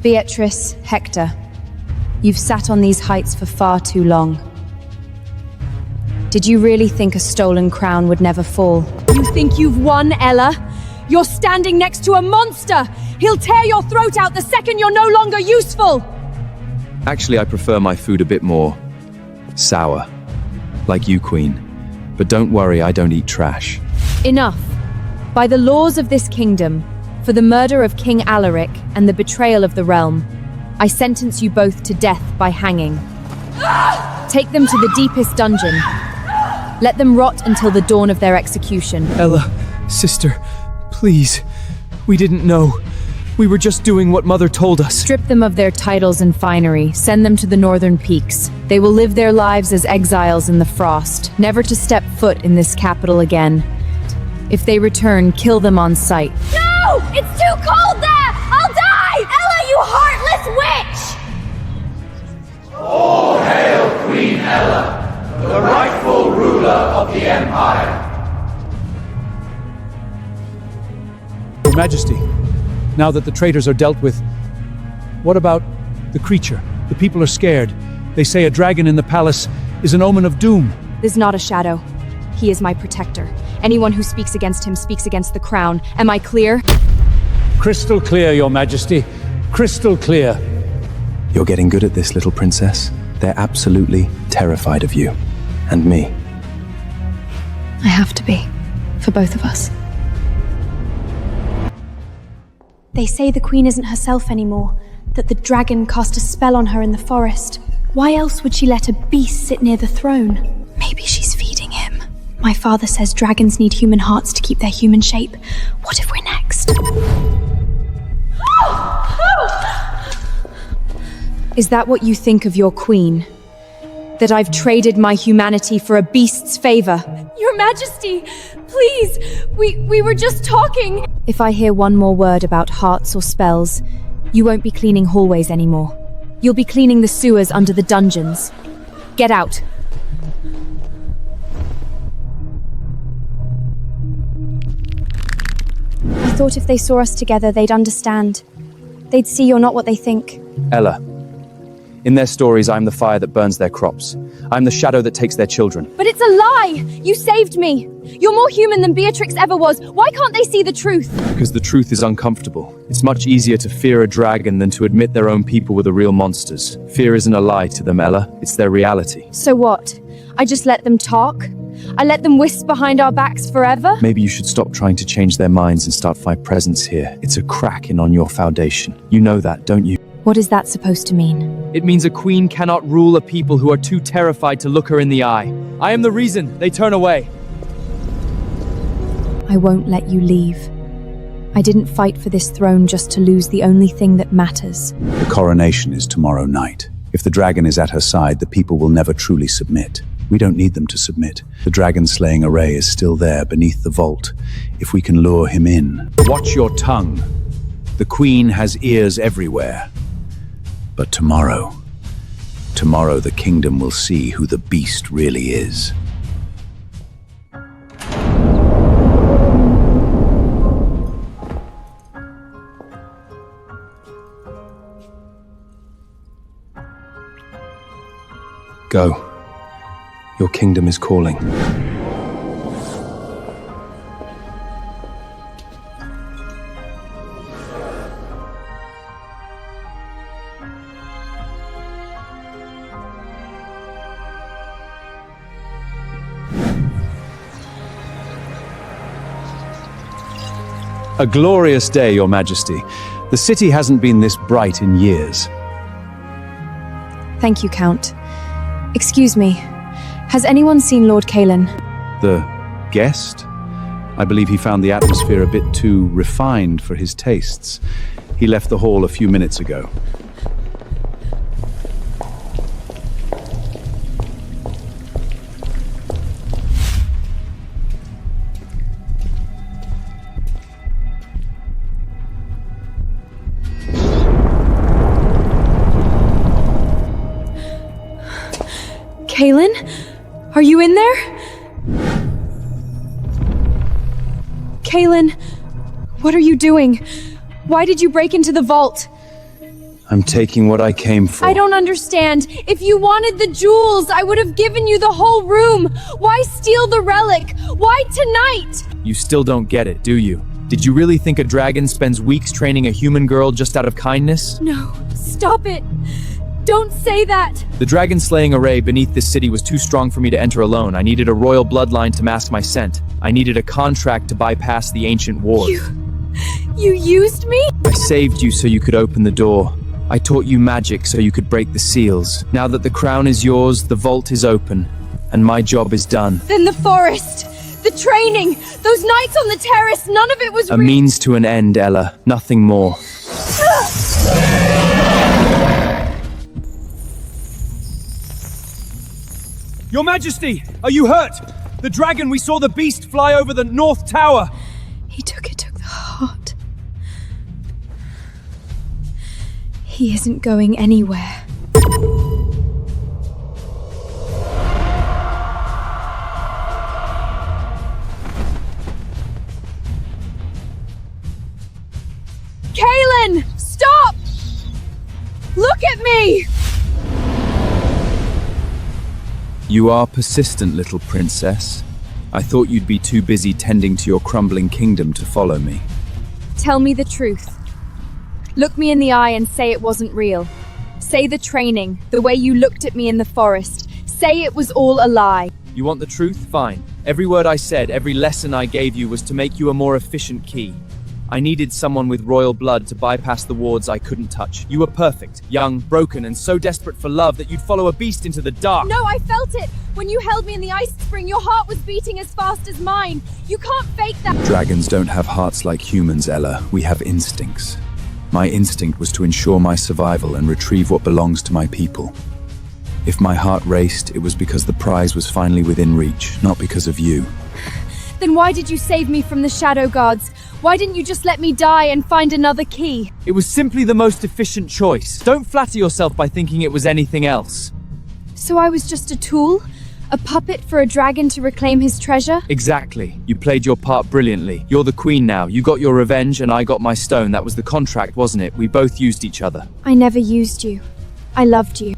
Beatrice, Hector, you've sat on these heights for far too long. Did you really think a stolen crown would never fall? You think you've won, Ella? You're standing next to a monster! He'll tear your throat out the second you're no longer useful! Actually, I prefer my food a bit more sour. Like you, Queen. But don't worry, I don't eat trash. Enough. By the laws of this kingdom, for the murder of King Alaric and the betrayal of the realm, I sentence you both to death by hanging. Take them to the deepest dungeon. Let them rot until the dawn of their execution. Ella, sister, please. We didn't know. We were just doing what Mother told us. Strip them of their titles and finery. Send them to the northern peaks. They will live their lives as exiles in the frost, never to step foot in this capital again. If they return, kill them on sight. No! It's too cold there! I'll die! Ella, you heartless witch! All hail Queen Ella, the rightful ruler of the Empire. Your Majesty, now that the traitors are dealt with, what about the creature? The people are scared. They say a dragon in the palace is an omen of doom. Is not a shadow. He is my protector. Anyone who speaks against him speaks against the crown. Am I clear? Crystal clear, Your Majesty. Crystal clear. You're getting good at this, little princess. They're absolutely terrified of you. And me. I have to be. For both of us. They say the queen isn't herself anymore, that the dragon cast a spell on her in the forest. Why else would she let a beast sit near the throne? Maybe she's feeding him. My father says dragons need human hearts to keep their human shape. What if we're next? Is that what you think of your queen? That I've traded my humanity for a beast's favor? Your Majesty, please, we were just talking. If I hear one more word about hearts or spells, you won't be cleaning hallways anymore. You'll be cleaning the sewers under the dungeons. Get out. I thought if they saw us together, they'd understand. They'd see you're not what they think. Ella. In their stories, I'm the fire that burns their crops. I'm the shadow that takes their children. But it's a lie! You saved me! You're more human than Beatrix ever was. Why can't they see the truth? Because the truth is uncomfortable. It's much easier to fear a dragon than to admit their own people were the real monsters. Fear isn't a lie to them, Ella. It's their reality. So what? I just let them talk? I let them wisp behind our backs forever? Maybe you should stop trying to change their minds and start find presence here. It's a crack in on your foundation. You know that, don't you? What is that supposed to mean? It means a queen cannot rule a people who are too terrified to look her in the eye. I am the reason they turn away. I won't let you leave. I didn't fight for this throne just to lose the only thing that matters. The coronation is tomorrow night. If the dragon is at her side, the people will never truly submit. We don't need them to submit. The dragon-slaying array is still there beneath the vault. If we can lure him in... Watch your tongue. The queen has ears everywhere. But tomorrow the kingdom will see who the beast really is. Go. Your kingdom is calling. A glorious day, Your Majesty. The city hasn't been this bright in years. Thank you, Count. Excuse me. Has anyone seen Lord Kalen? The guest? I believe he found the atmosphere a bit too refined for his tastes. He left the hall a few minutes ago. Kalen? Are you in there? Kalen, what are you doing? Why did you break into the vault? I'm taking what I came for. I don't understand. If you wanted the jewels, I would have given you the whole room. Why steal the relic? Why tonight? You still don't get it, do you? Did you really think a dragon spends weeks training a human girl just out of kindness? No, stop it! Don't say that! The dragon-slaying array beneath this city was too strong for me to enter alone. I needed a royal bloodline to mask my scent. I needed a contract to bypass the ancient ward. You used me? I saved you so you could open the door. I taught you magic so you could break the seals. Now that the crown is yours, the vault is open, and my job is done. Then the forest, the training, those nights on the terrace, none of it was A means to an end, Ella. Nothing more. Your Majesty, are you hurt? The dragon, we saw the beast fly over the North Tower. He took the heart. He isn't going anywhere. Kaylin! Stop! Look at me! You are persistent, little princess. I thought you'd be too busy tending to your crumbling kingdom to follow me. Tell me the truth. Look me in the eye and say it wasn't real. Say the training, the way you looked at me in the forest. Say it was all a lie. You want the truth? Fine. Every word I said, every lesson I gave you was to make you a more efficient key. I needed someone with royal blood to bypass the wards I couldn't touch. You were perfect, young, broken, and so desperate for love that you'd follow a beast into the dark. No, I felt it! When you held me in the ice spring, your heart was beating as fast as mine. You can't fake that. Dragons don't have hearts like humans, Ella. We have instincts. My instinct was to ensure my survival and retrieve what belongs to my people. If my heart raced, it was because the prize was finally within reach, not because of you. Then why did you save me from the Shadow Guards? Why didn't you just let me die and find another key? It was simply the most efficient choice. Don't flatter yourself by thinking it was anything else. So I was just a tool? A puppet for a dragon to reclaim his treasure? Exactly. You played your part brilliantly. You're the queen now. You got your revenge and I got my stone. That was the contract, wasn't it? We both used each other. I never used you. I loved you.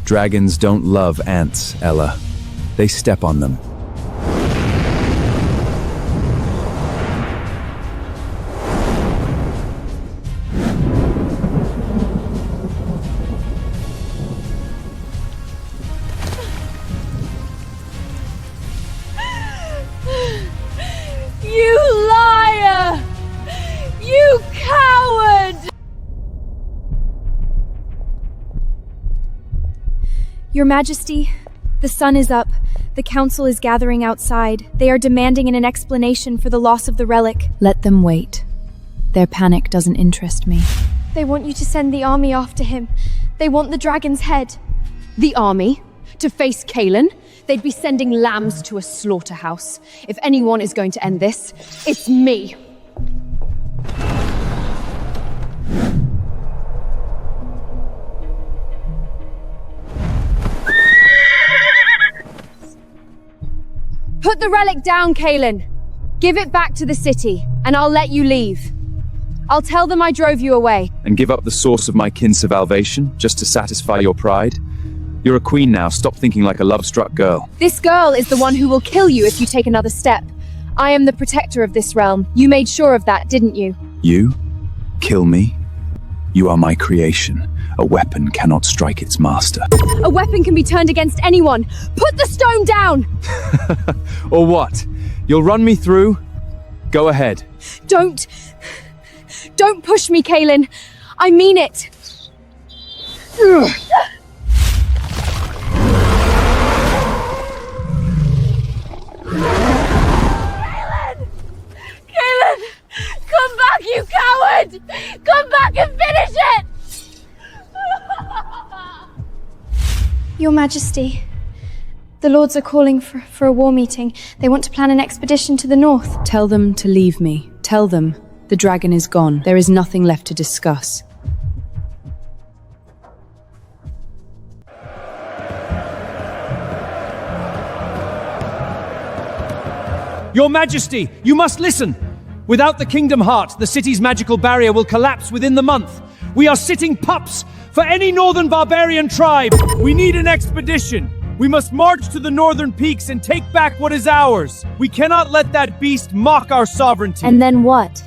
Dragons don't love ants, Ella. They step on them. You liar! You coward! Your Majesty, the sun is up. The council is gathering outside. They are demanding an explanation for the loss of the relic. Let them wait. Their panic doesn't interest me. They want you to send the army after him. They want the dragon's head. The army? To face Kaylin? They'd be sending lambs to a slaughterhouse. If anyone is going to end this, it's me. Put the relic down, Kaylin. Give it back to the city, and I'll let you leave. I'll tell them I drove you away. And give up the source of my kin's salvation just to satisfy your pride? You're a queen now. Stop thinking like a love-struck girl. This girl is the one who will kill you if you take another step. I am the protector of this realm. You made sure of that, didn't you? You? Kill me? You are my creation. A weapon cannot strike its master. A weapon can be turned against anyone. Put the stone down! Or what? You'll run me through? Go ahead. Don't push me, Kaylin. I mean it. Kaylin! Kaylin! Come back, you coward! Come back and finish it! Your Majesty, the lords are calling for a war meeting. They want to plan an expedition to the north. Tell them to leave me. Tell them the dragon is gone. There is nothing left to discuss. Your Majesty, you must listen! Without the Kingdom Heart, the city's magical barrier will collapse within the month. We are sitting pups for any northern barbarian tribe. We need an expedition. We must march to the northern peaks and take back what is ours. We cannot let that beast mock our sovereignty. And then what?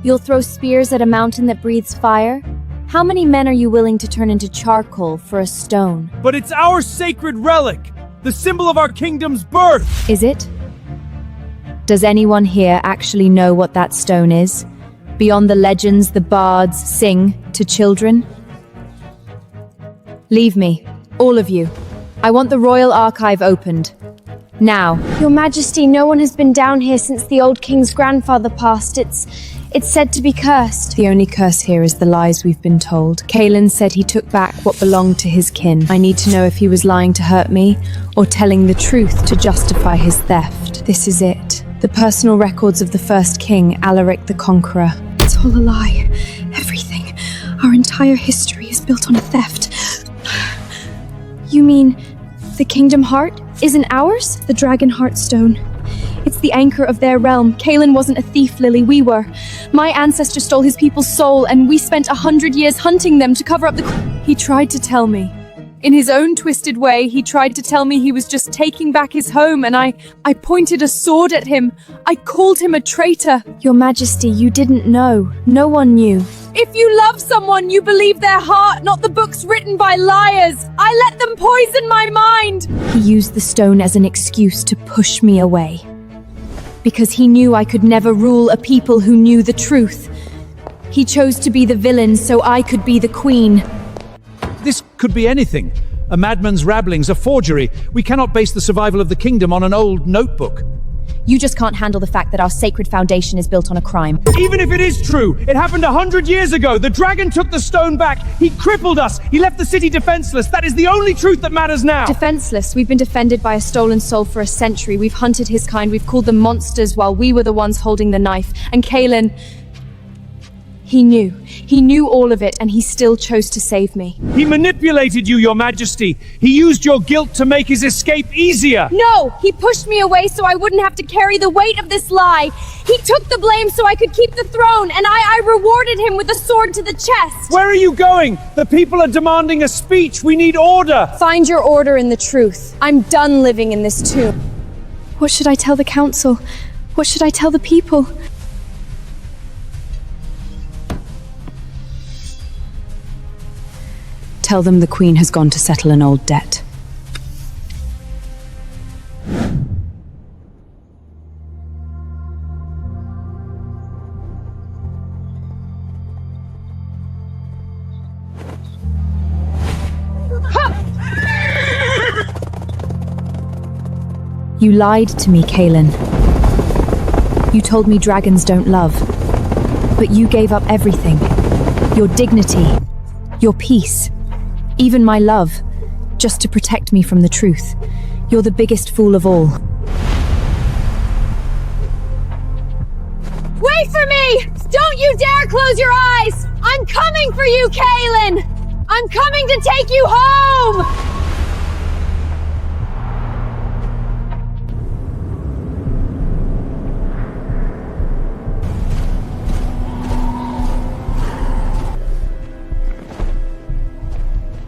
You'll throw spears at a mountain that breathes fire? How many men are you willing to turn into charcoal for a stone? But it's our sacred relic, the symbol of our kingdom's birth. Is it? Does anyone here actually know what that stone is? Beyond the legends the bards sing to children? Leave me, all of you. I want the royal archive opened. Now. Your Majesty, no one has been down here since the old king's grandfather passed. It's said to be cursed. The only curse here is the lies we've been told. Kalen said he took back what belonged to his kin. I need to know if he was lying to hurt me or telling the truth to justify his theft. This is it. The personal records of the first king, Alaric the Conqueror. It's all a lie. Everything. Our entire history is built on a theft. You mean the Kingdom Heart isn't ours? The Dragon Heart Stone. It's the anchor of their realm. Kalen wasn't a thief, Lily, we were. My ancestor stole his people's soul, and we spent 100 years hunting them to cover up the... He tried to tell me. In his own twisted way, he tried to tell me he was just taking back his home, and I pointed a sword at him. I called him a traitor. Your Majesty, you didn't know. No one knew. If you love someone, you believe their heart, not the books written by liars. I let them poison my mind. He used the stone as an excuse to push me away. Because he knew I could never rule a people who knew the truth. He chose to be the villain so I could be the queen. This could be anything. A madman's rabblings, a forgery. We cannot base the survival of the kingdom on an old notebook. You just can't handle the fact that our sacred foundation is built on a crime. Even if it is true, it happened 100 years ago. The dragon took the stone back. He crippled us. He left the city defenseless. That is the only truth that matters now. Defenseless. We've been defended by a stolen soul for a century. We've hunted his kind. We've called them monsters while we were the ones holding the knife. And Kalen... He knew. He knew all of it, and he still chose to save me. He manipulated you, Your Majesty. He used your guilt to make his escape easier. No! He pushed me away so I wouldn't have to carry the weight of this lie. He took the blame so I could keep the throne, and I rewarded him with a sword to the chest. Where are you going? The people are demanding a speech. We need order. Find your order in the truth. I'm done living in this tomb. What should I tell the council? What should I tell the people? Tell them the Queen has gone to settle an old debt. You lied to me, Kalen. You told me dragons don't love. But you gave up everything. Your dignity. Your peace. Even my love, just to protect me from the truth. You're the biggest fool of all. Wait for me! Don't you dare close your eyes! I'm coming for you, Kalen! I'm coming to take you home!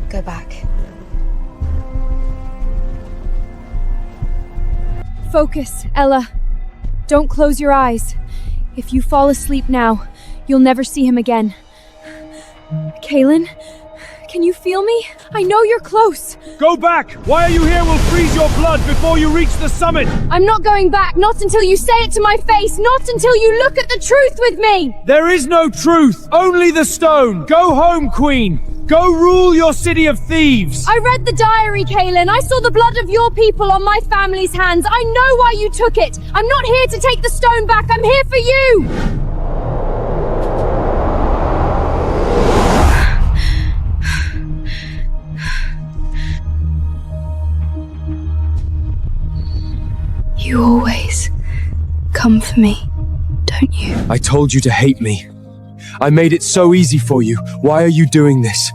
Go back. Focus, Ella. Don't close your eyes. If you fall asleep now, you'll never see him again. Kalen, can you feel me? I know you're close. Go back! Why are you here? We'll freeze your blood before you reach the summit! I'm not going back, not until you say it to my face, not until you look at the truth with me! There is no truth, only the stone. Go home, Queen. Go rule your city of thieves! I read the diary, Kalen. I saw the blood of your people on my family's hands. I know why you took it. I'm not here to take the stone back. I'm here for you! You always come for me, don't you? I told you to hate me. I made it so easy for you. Why are you doing this?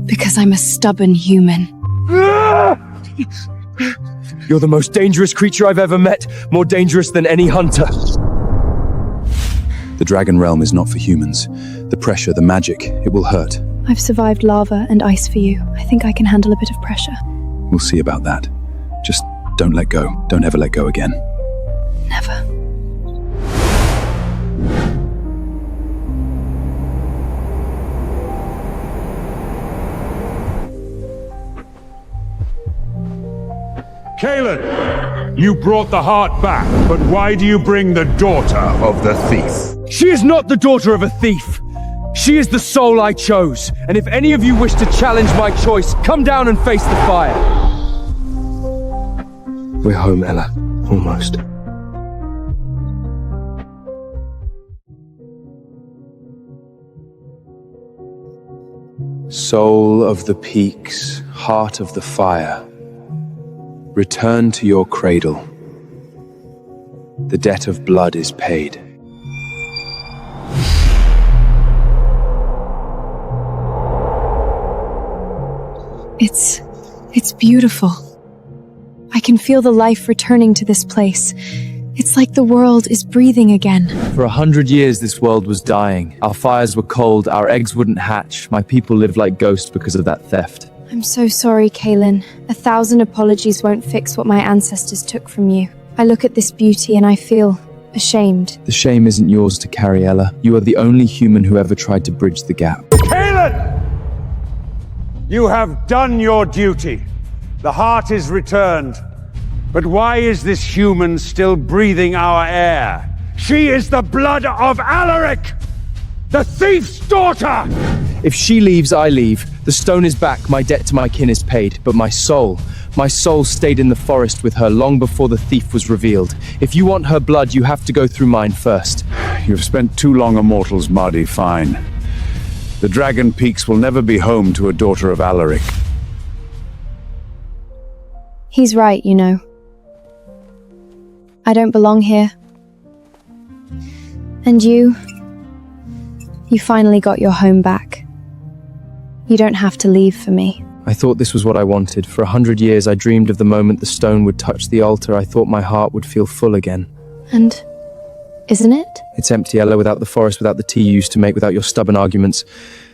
Because I'm a stubborn human. You're the most dangerous creature I've ever met. More dangerous than any hunter. The dragon realm is not for humans. The pressure, the magic, it will hurt. I've survived lava and ice for you. I think I can handle a bit of pressure. We'll see about that. Just don't let go. Don't ever let go again. Never. Kaelin, you brought the heart back, but why do you bring the daughter of the thief? She is not the daughter of a thief. She is the soul I chose. And if any of you wish to challenge my choice, come down and face the fire. We're home, Ella. Almost. Soul of the peaks, heart of the fire, return to your cradle. The debt of blood is paid. It's beautiful. I can feel the life returning to this place. It's like the world is breathing again. For 100 years, this world was dying. Our fires were cold, our eggs wouldn't hatch. My people lived like ghosts because of that theft. I'm so sorry, Kaelin. 1,000 apologies won't fix what my ancestors took from you. I look at this beauty and I feel ashamed. The shame isn't yours to carry, Ella. You are the only human who ever tried to bridge the gap. Kaelin! You have done your duty. The heart is returned. But why is this human still breathing our air? She is the blood of Alaric, the thief's daughter! If she leaves, I leave. The stone is back, my debt to my kin is paid. But my soul stayed in the forest with her long before the thief was revealed. If you want her blood, you have to go through mine first. You've spent too long a mortal's body, fine. The Dragon Peaks will never be home to a daughter of Alaric. He's right, you know. I don't belong here. And you finally got your home back. You don't have to leave for me. I thought this was what I wanted. For 100 years, I dreamed of the moment the stone would touch the altar. I thought my heart would feel full again. And isn't it? It's empty, Ella, without the forest, without the tea you used to make, without your stubborn arguments.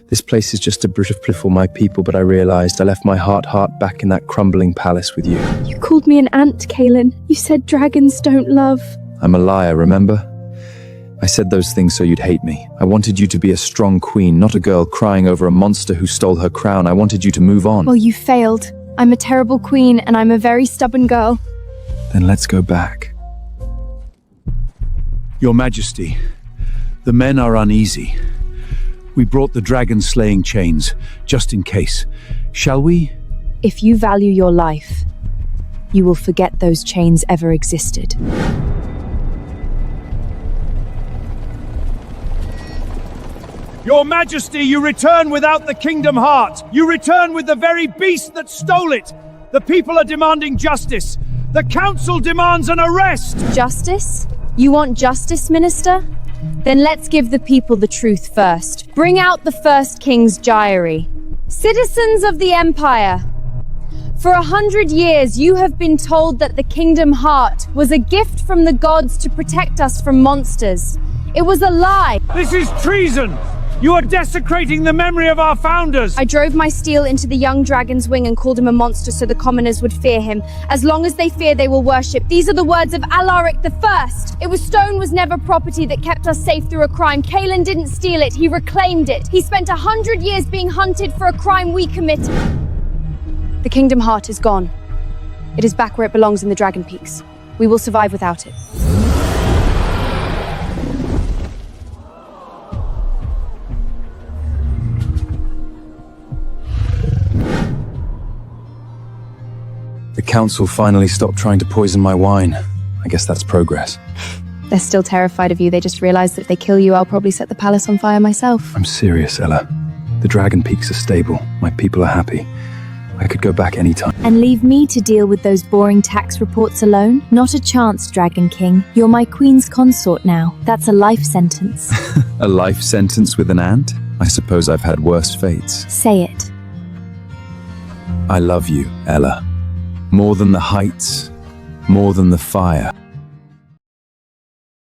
This place is just a bridge of for my people, but I realized I left my heart back in that crumbling palace with you. You called me an ant, Kaelin. You said dragons don't love. I'm a liar, remember? I said those things so you'd hate me. I wanted you to be a strong queen, not a girl crying over a monster who stole her crown. I wanted you to move on. Well, you failed. I'm a terrible queen, and I'm a very stubborn girl. Then let's go back. Your Majesty, the men are uneasy. We brought the dragon-slaying chains, just in case. Shall we? If you value your life, you will forget those chains ever existed. Your Majesty, you return without the Kingdom Heart. You return with the very beast that stole it. The people are demanding justice. The council demands an arrest. Justice? You want justice, Minister? Then let's give the people the truth first. Bring out the first king's diary. Citizens of the Empire, for 100 years you have been told that the Kingdom Heart was a gift from the gods to protect us from monsters. It was a lie. This is treason. You are desecrating the memory of our founders! I drove my steel into the young dragon's wing and called him a monster so the commoners would fear him. As long as they fear, they will worship. These are the words of Alaric the First. Stone was never property that kept us safe through a crime. Kaelin didn't steal it, he reclaimed it. He spent 100 years being hunted for a crime we committed. The Kingdom Heart is gone. It is back where it belongs in the Dragon Peaks. We will survive without it. The council finally stopped trying to poison my wine. I guess that's progress. They're still terrified of you. They just realized that if they kill you, I'll probably set the palace on fire myself. I'm serious, Ella. The Dragon Peaks are stable. My people are happy. I could go back anytime. And leave me to deal with those boring tax reports alone? Not a chance, Dragon King. You're my queen's consort now. That's a life sentence. A life sentence with an ant? I suppose I've had worse fates. Say it. I love you, Ella. More than the heights, more than the fire.